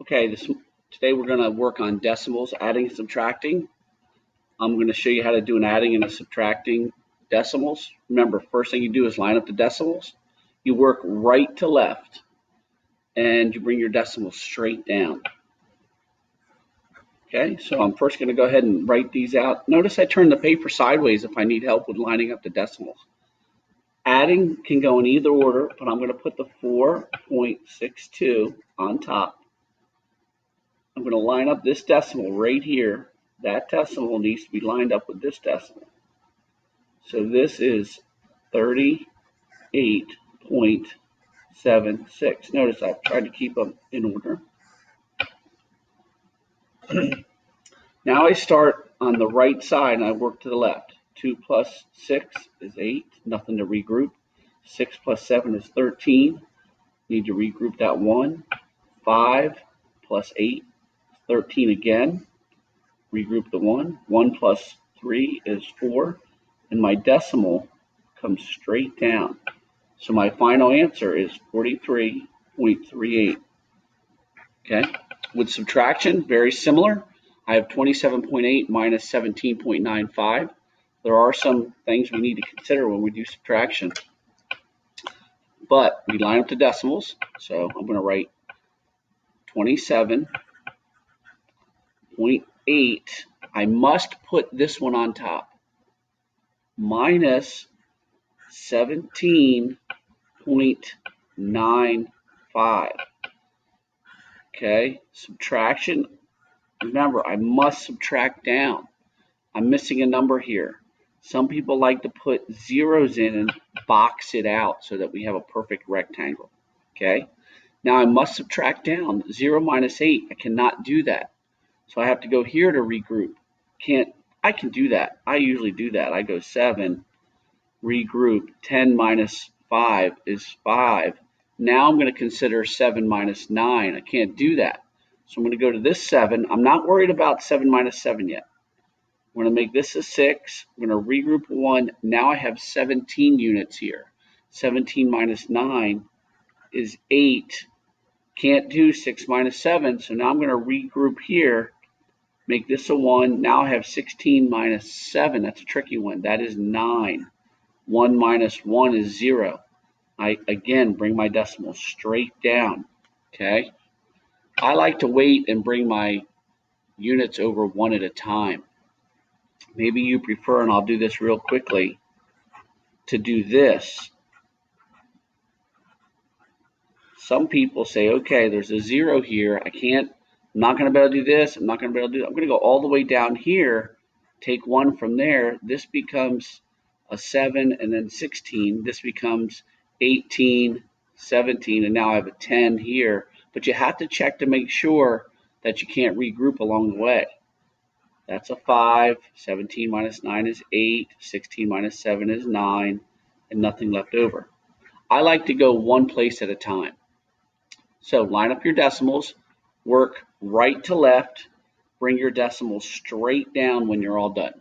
Okay, today we're going to work on decimals, adding and subtracting. I'm going to show you how to do an adding and a subtracting decimals. Remember, first thing you do is line up the decimals. You work right to left, and you bring your decimals straight down. Okay, so I'm first going to go ahead and write these out. Notice I turn the paper sideways if I need help with lining up the decimals. Adding can go in either order, but I'm going to put the 4.62 on top. I'm going to line up this decimal right here. That decimal needs to be lined up with this decimal. So this is 38.76. Notice I've tried to keep them in order. Now I start on the right side and I work to the left. 2 plus 6 is 8. Nothing to regroup. 6 plus 7 is 13. Need to regroup that 1. 5 plus 8 is 13 again. Regroup the 1. 1 plus 3 is 4. And my decimal comes straight down. So my final answer is 43.38. Okay. With subtraction, very similar. I have 27.8 minus 17.95. There are some things we need to consider when we do subtraction. But we line up the decimals. So I'm going to write 27.8. I must put this one on top. Minus 17.95. Okay, subtraction. Remember, I must subtract down. I'm missing a number here. Some people like to put zeros in and box it out so that we have a perfect rectangle. Okay, now I must subtract down. 0 minus 8, I cannot do that. So I have to go here to regroup. I can do that. I usually do that. I go 7, regroup. 10 minus 5 is 5. Now I'm going to consider 7 minus 9. I can't do that. So I'm going to go to this 7. I'm not worried about 7 minus 7 yet. I'm going to make this a 6. I'm going to regroup 1. Now I have 17 units here. 17 minus 9 is 8. Can't do 6 minus 7. So now I'm going to regroup here. Make this a 1. Now I have 16 minus 7. That's a tricky one. That is 9. 1 minus 1 is 0. I, again, bring my decimal straight down, okay? I like to wait and bring my units over one at a time. Maybe you prefer, and I'll do this real quickly, to do this. Some people say, okay, there's a 0 here. I'm not going to be able to do this. I'm not going to be able to do that. I'm going to go all the way down here, take 1 from there. This becomes a 7 and then 16. This becomes 18, 17, and now I have a 10 here. But you have to check to make sure that you can't regroup along the way. That's a 5. 17 minus 9 is 8. 16 minus 7 is 9, and nothing left over. I like to go one place at a time. So line up your decimals, work right to left, bring your decimals straight down when you're all done.